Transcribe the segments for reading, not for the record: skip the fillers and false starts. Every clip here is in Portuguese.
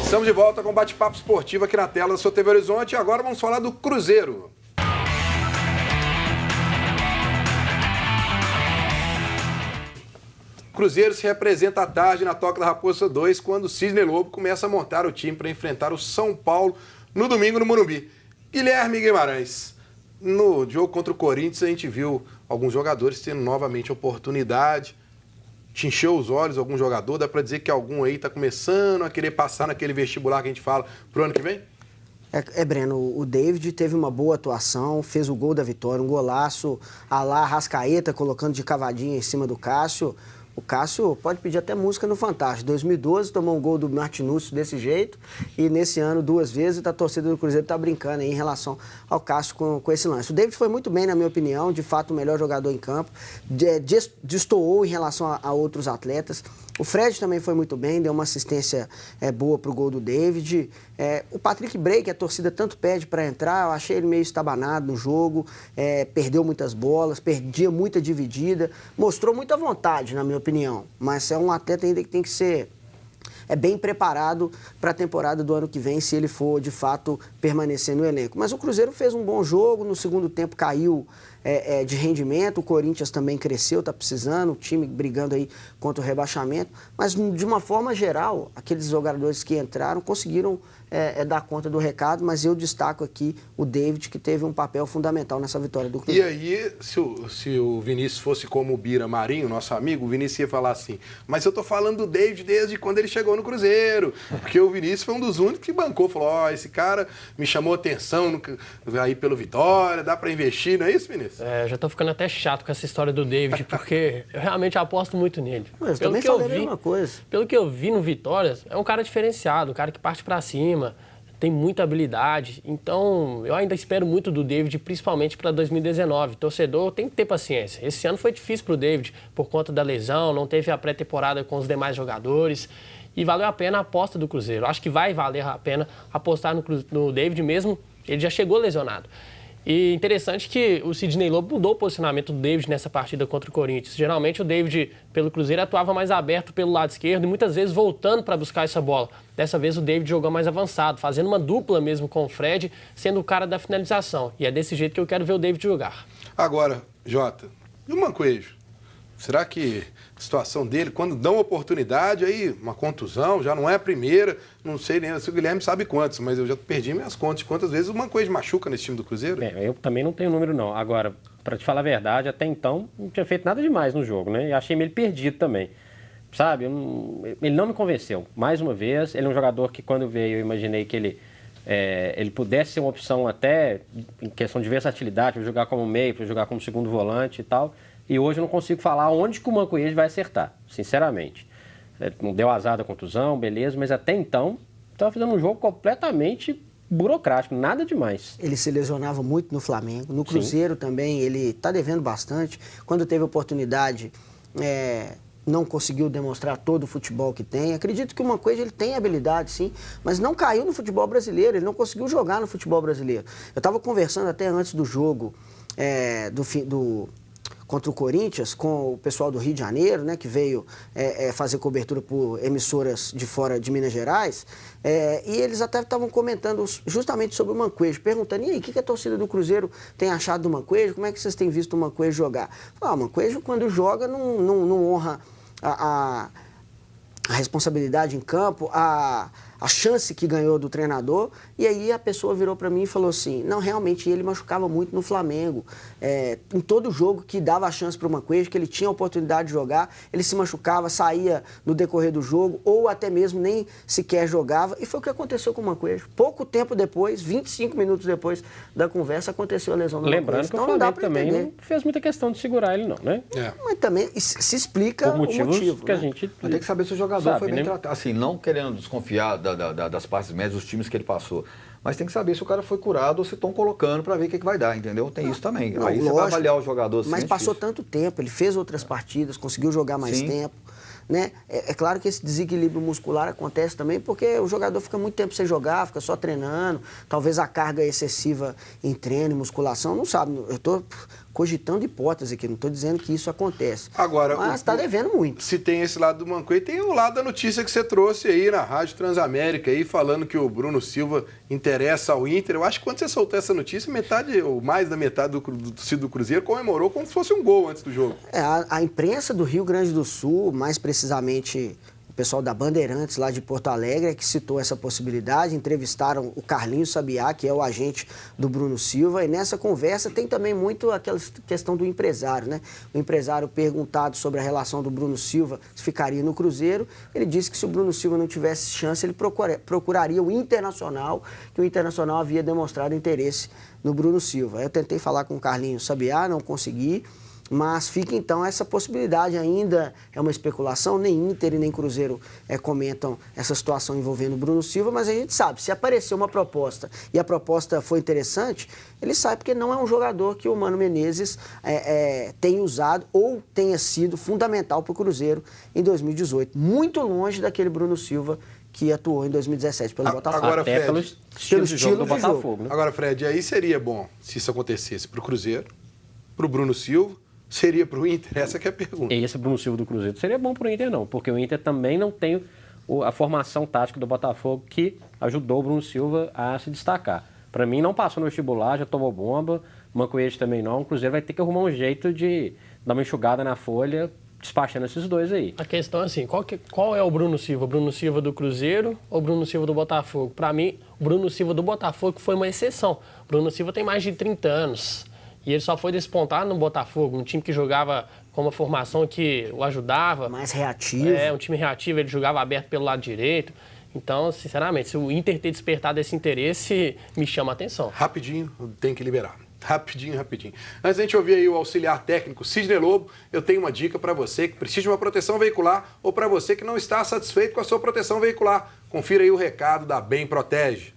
Estamos de volta com o bate-papo esportivo aqui na tela da sua TV Horizonte. E agora vamos falar do Cruzeiro. Cruzeiro se representa à tarde na Toca da Raposa 2, quando o Cisne Lobo começa a montar o time para enfrentar o São Paulo no domingo no Morumbi. Guilherme Guimarães, no jogo contra o Corinthians a gente viu alguns jogadores tendo novamente oportunidade. Te encheu os olhos algum jogador? Dá para dizer que algum aí está começando a querer passar naquele vestibular que a gente fala pro ano que vem? Breno, o David teve uma boa atuação, fez o gol da vitória, um golaço à la Arrascaeta, colocando de cavadinha em cima do Cássio. O Cássio pode pedir até música no Fantástico. 2012 tomou um gol do Martinúcio desse jeito e nesse ano 2 vezes a torcida do Cruzeiro está brincando aí em relação ao Cássio com esse lance. O David foi muito bem, na minha opinião, de fato o melhor jogador em campo, destoou em relação a outros atletas. O Fred também foi muito bem, deu uma assistência boa para o gol do David. O Patrick Bray, que a torcida tanto pede para entrar, eu achei ele meio estabanado no jogo, perdeu muitas bolas, perdia muita dividida, mostrou muita vontade, na minha opinião. Mas é um atleta ainda que tem que ser bem preparado para a temporada do ano que vem, se ele for, de fato, permanecer no elenco. Mas o Cruzeiro fez um bom jogo, no segundo tempo caiu de rendimento, o Corinthians também cresceu, está precisando, o time brigando aí contra o rebaixamento, mas de uma forma geral, aqueles jogadores que entraram conseguiram dar conta do recado, mas eu destaco aqui o David, que teve um papel fundamental nessa vitória do Cruzeiro. E aí, se o Vinícius fosse como o Bira Marinho, nosso amigo, o Vinícius ia falar assim, mas eu tô falando do David desde quando ele chegou no Cruzeiro, porque o Vinícius foi um dos únicos que bancou, falou, esse cara me chamou atenção aí pelo Vitória, dá para investir, não é isso, Vinícius? Já tô ficando até chato com essa história do David, porque eu realmente aposto muito nele. Mas também falei a mesma coisa. Pelo que eu vi no Vitória, é um cara diferenciado, um cara que parte para cima, tem muita habilidade. Então, eu ainda espero muito do David, principalmente para 2019. Torcedor tem que ter paciência. Esse ano foi difícil para o David, por conta da lesão, não teve a pré-temporada com os demais jogadores. E valeu a pena a aposta do Cruzeiro. Acho que vai valer a pena apostar no David mesmo. Ele já chegou lesionado. E interessante que o Sidney Lobo mudou o posicionamento do David nessa partida contra o Corinthians. Geralmente o David, pelo Cruzeiro, atuava mais aberto pelo lado esquerdo e muitas vezes voltando para buscar essa bola. Dessa vez o David jogou mais avançado, fazendo uma dupla mesmo com o Fred, sendo o cara da finalização. E é desse jeito que eu quero ver o David jogar. Agora, Jota, e o Mancoejo? Será que a situação dele, quando dão oportunidade, aí uma contusão, já não é a primeira, não sei nem se o Guilherme sabe quantos, mas eu já perdi minhas contas de quantas vezes o Mancoejo machuca nesse time do Cruzeiro? Eu também não tenho número não. Agora, para te falar a verdade, até então não tinha feito nada demais no jogo, né? E achei meio perdido também. Sabe, ele não me convenceu. Mais uma vez, ele é um jogador que quando veio eu imaginei que ele pudesse ser uma opção até em questão de versatilidade, para jogar como meio, para jogar como segundo volante e tal. E hoje eu não consigo falar onde que o Mancoejo vai acertar, sinceramente. Não deu azar da contusão, beleza, mas até então estava fazendo um jogo completamente burocrático, nada demais. Ele se lesionava muito no Flamengo, no Cruzeiro também, ele está devendo bastante. Quando teve oportunidade, não conseguiu demonstrar todo o futebol que tem. Acredito que o Mancoejo ele tem habilidade, sim, mas não caiu no futebol brasileiro, ele não conseguiu jogar no futebol brasileiro. Eu estava conversando até antes do jogo, contra o Corinthians, com o pessoal do Rio de Janeiro, né, que veio fazer cobertura por emissoras de fora de Minas Gerais, e eles até estavam comentando justamente sobre o Mancoejo, perguntando, e aí, o que a torcida do Cruzeiro tem achado do Mancoejo? Como é que vocês têm visto o Mancoejo jogar? O Mancoejo, quando joga, não honra a responsabilidade em campo, a chance que ganhou do treinador, e aí a pessoa virou para mim e falou assim, não, realmente ele machucava muito no Flamengo, em todo jogo que dava a chance para o Mancoejo, que ele tinha a oportunidade de jogar, ele se machucava, saía no decorrer do jogo, ou até mesmo nem sequer jogava, e foi o que aconteceu com o Mancoejo. Pouco tempo depois, 25 minutos depois da conversa, aconteceu a lesão do Mancoejo. Lembrando que o Flamengo também não fez muita questão de segurar ele não, né? Mas também se explica o motivo, que né? a gente Mas tem que saber se o jogador foi bem né? tratado. Assim, não querendo desconfiar das partes médias, dos times que ele passou. Mas tem que saber se o cara foi curado ou se estão colocando para ver o que vai dar, entendeu? Tem isso também. Não, aí lógico, você vai avaliar o jogador. Mas passou tanto tempo, ele fez outras partidas, conseguiu jogar mais tempo. Né? É claro que esse desequilíbrio muscular acontece também porque o jogador fica muito tempo sem jogar, fica só treinando, talvez a carga excessiva em treino, musculação, não sabe. Eu estou cogitando hipótese aqui, não estou dizendo que isso acontece. Agora, mas está devendo muito. Se tem esse lado do Manquei, tem o lado da notícia que você trouxe aí na Rádio Transamérica, aí, falando que o Bruno Silva interessa ao Inter. Eu acho que quando você soltou essa notícia, metade ou mais da metade do torcedor do Cruzeiro comemorou como se fosse um gol antes do jogo. A imprensa do Rio Grande do Sul, mais precisamente o pessoal da Bandeirantes lá de Porto Alegre, que citou essa possibilidade, entrevistaram o Carlinhos Sabiá, que é o agente do Bruno Silva, e nessa conversa tem também muito aquela questão do empresário, né? O empresário perguntado sobre a relação do Bruno Silva, se ficaria no Cruzeiro, ele disse que se o Bruno Silva não tivesse chance, ele procuraria o Internacional, que o Internacional havia demonstrado interesse no Bruno Silva. Eu tentei falar com o Carlinhos Sabiá, não consegui, mas fica então essa possibilidade, ainda é uma especulação, nem Inter e nem Cruzeiro comentam essa situação envolvendo o Bruno Silva, mas a gente sabe, se aparecer uma proposta e a proposta for interessante, ele sabe porque não é um jogador que o Mano Menezes tem usado ou tenha sido fundamental para o Cruzeiro em 2018, muito longe daquele Bruno Silva que atuou em 2017 pelo Botafogo. Agora, Até Fred, pelo estilo de jogo do Botafogo. Né? Agora, Fred, aí seria bom se isso acontecesse para o Cruzeiro, para o Bruno Silva, seria para o Inter? Essa que é a pergunta. Esse Bruno Silva do Cruzeiro seria bom para o Inter, não, porque o Inter também não tem a formação tática do Botafogo que ajudou o Bruno Silva a se destacar. Para mim, não passou no vestibular, já tomou bomba, Mancoete também não. O Cruzeiro vai ter que arrumar um jeito de dar uma enxugada na folha, despachando esses dois aí. A questão é assim, qual é o Bruno Silva? O Bruno Silva do Cruzeiro ou o Bruno Silva do Botafogo? Para mim, o Bruno Silva do Botafogo foi uma exceção. O Bruno Silva tem mais de 30 anos. E ele só foi despontar no Botafogo, um time que jogava com uma formação que o ajudava. Mais reativo. Um time reativo, ele jogava aberto pelo lado direito. Então, sinceramente, se o Inter ter despertado esse interesse, me chama a atenção. Rapidinho, tem que liberar. Rapidinho. Antes da gente ouvir aí o auxiliar técnico Sidney Lobo, eu tenho uma dica para você que precisa de uma proteção veicular ou para você que não está satisfeito com a sua proteção veicular. Confira aí o recado da Bem Protege.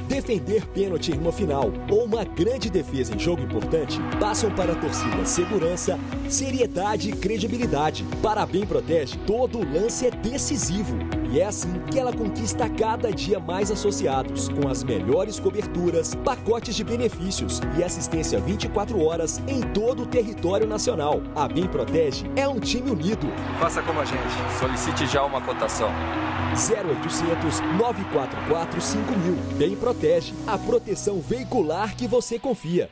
Defender pênalti em uma final ou uma grande defesa em jogo importante passam para a torcida segurança, seriedade e credibilidade. Para a Bem Protege, todo lance é decisivo. E é assim que ela conquista cada dia mais associados, com as melhores coberturas, pacotes de benefícios e assistência 24 horas em todo o território nacional. A Bem Protege é um time unido. Faça como a gente. Solicite já uma cotação. 0800 944 5000. Bem Protege, a proteção veicular que você confia.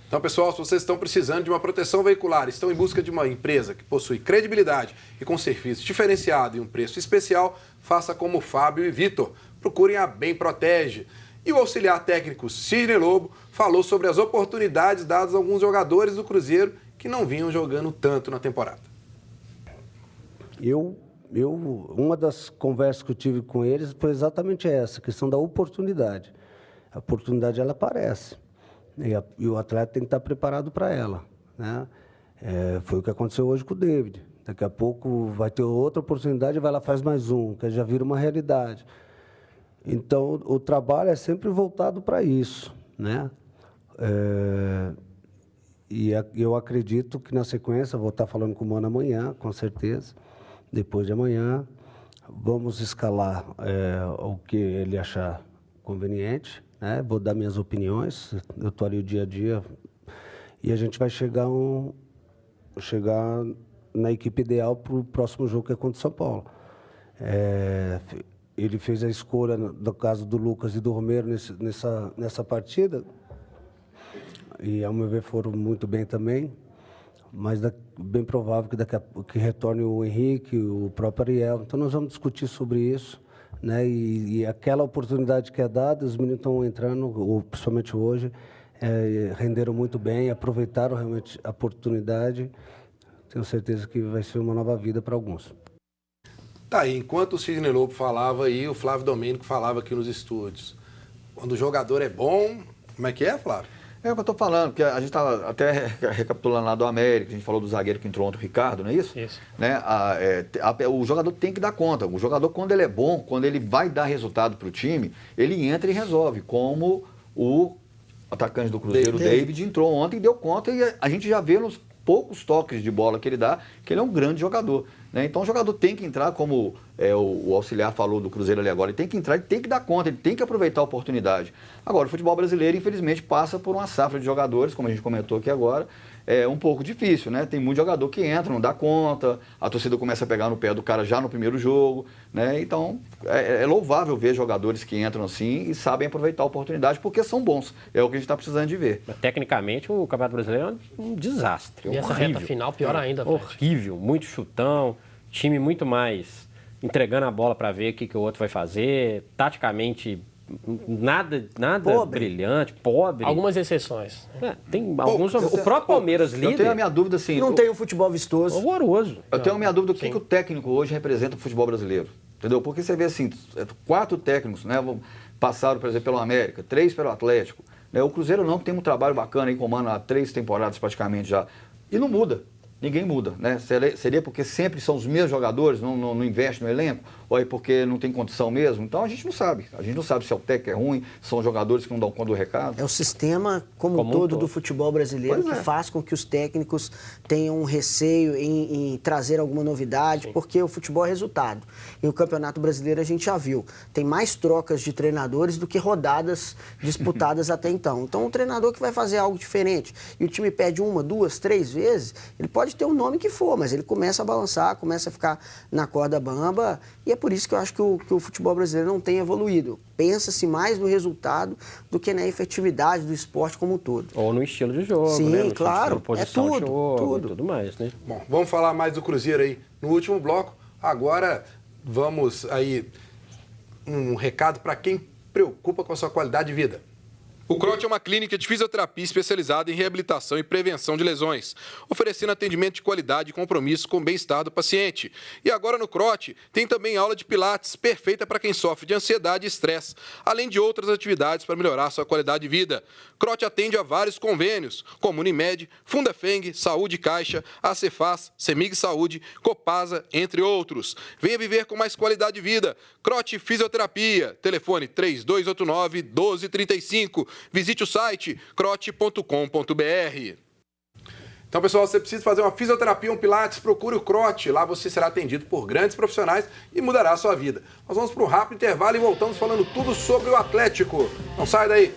Então, pessoal, se vocês estão precisando de uma proteção veicular, estão em busca de uma empresa que possui credibilidade e com serviço diferenciado e um preço especial, faça como o Fábio e Vitor. Procurem a Bem Protege. E o auxiliar técnico Sidney Lobo falou sobre as oportunidades dadas a alguns jogadores do Cruzeiro que não vinham jogando tanto na temporada. Uma das conversas que eu tive com eles foi exatamente essa, a questão da oportunidade. A oportunidade, ela aparece, e o atleta tem que estar preparado para ela, né? Foi o que aconteceu hoje com o David. Daqui a pouco vai ter outra oportunidade e vai lá faz mais um, que já vira uma realidade. Então, o trabalho é sempre voltado para isso, né? E eu acredito que na sequência, vou estar falando com o Mano amanhã, com certeza. Depois de amanhã, vamos escalar o que ele achar conveniente, né? Vou dar minhas opiniões, eu estou ali o dia a dia, e a gente vai chegar na equipe ideal para o próximo jogo, que é contra o São Paulo. Ele fez a escolha, no caso do Lucas e do Romero, nessa partida, e ao meu ver foram muito bem também. Mas bem provável que daqui a pouco retorne o Henrique, o próprio Ariel. Então nós vamos discutir sobre isso, né? E aquela oportunidade que é dada, os meninos estão entrando, principalmente hoje, renderam muito bem, aproveitaram realmente a oportunidade. Tenho certeza que vai ser uma nova vida para alguns. Tá aí, enquanto o Sidney Lobo falava aí, o Flávio Domênico falava aqui nos estúdios. Quando o jogador é bom, como é que é, Flávio? É o que eu estou falando, porque a gente estava até recapitulando lá do América, a gente falou do zagueiro que entrou ontem, o Ricardo, não é isso? Isso. Né? O jogador tem que dar conta. O jogador, quando ele é bom, quando ele vai dar resultado para o time, ele entra e resolve, como o atacante do Cruzeiro, David, entrou ontem e deu conta, e a gente já vê nos poucos toques de bola que ele dá, que ele é um grande jogador. Né? Então o jogador tem que entrar, como o auxiliar falou do Cruzeiro ali agora, ele tem que entrar, ele tem que dar conta, ele tem que aproveitar a oportunidade. Agora, o futebol brasileiro, infelizmente, passa por uma safra de jogadores, como a gente comentou aqui agora, é um pouco difícil, né? Tem muito jogador que entra, não dá conta, a torcida começa a pegar no pé do cara já no primeiro jogo, né? Então, é louvável ver jogadores que entram assim e sabem aproveitar a oportunidade, porque são bons. É o que a gente está precisando de ver. Mas, tecnicamente, o Campeonato Brasileiro é um desastre. E essa reta final, pior ainda. Horrível, muito chutão, time muito mais entregando a bola para ver o que o outro vai fazer, taticamente nada brilhante, pobre. Algumas exceções. Tem alguns. O próprio Palmeiras líder. Eu tenho a minha dúvida assim. Não tem um futebol vistoso. Horroroso. Eu tenho a minha dúvida, o que o técnico hoje representa o futebol brasileiro? Entendeu? Porque você vê assim, 4 técnicos, né? Passaram, por exemplo, pelo América, 3 pelo Atlético. Né? O Cruzeiro não tem um trabalho bacana aí, comando há 3 temporadas praticamente já. E não muda. Ninguém muda, né? Seria porque sempre são os mesmos jogadores, não investe no elenco, ou é porque não tem condição mesmo? Então a gente não sabe. A gente não sabe se é o técnico é ruim, se são jogadores que não dão conta do recado. É o sistema como um todo do futebol brasileiro que faz com que os técnicos tenham um receio em trazer alguma novidade, porque o futebol é resultado. E o Campeonato Brasileiro a gente já viu. Tem mais trocas de treinadores do que rodadas disputadas até então. Então um treinador que vai fazer algo diferente e o time perde 1, 2, 3 vezes, ele pode ter o nome que for, mas ele começa a balançar, começa a ficar na corda bamba, e é por isso que eu acho que o futebol brasileiro não tem evoluído. Pensa-se mais no resultado do que na efetividade do esporte como um todo. Ou no estilo de jogo, sim, né? No claro, posição é tudo, de jogo, tudo. E tudo mais, né? Bom, vamos falar mais do Cruzeiro aí no último bloco. Agora vamos aí um recado para quem preocupa com a sua qualidade de vida. O CROT é uma clínica de fisioterapia especializada em reabilitação e prevenção de lesões, oferecendo atendimento de qualidade e compromisso com o bem-estar do paciente. E agora no CROT tem também aula de pilates, perfeita para quem sofre de ansiedade e estresse, além de outras atividades para melhorar sua qualidade de vida. CROT atende a vários convênios, como Unimed, Fundafeng, Saúde Caixa, Acefaz, Semig Saúde, Copasa, entre outros. Venha viver com mais qualidade de vida. CROT Fisioterapia, telefone 3289-1235. Visite o site crote.com.br. Então, pessoal, você precisa fazer uma fisioterapia, um pilates, procure o CROT. Lá você será atendido por grandes profissionais e mudará a sua vida. Nós vamos para um rápido intervalo e voltamos falando tudo sobre o Atlético. Não sai daí.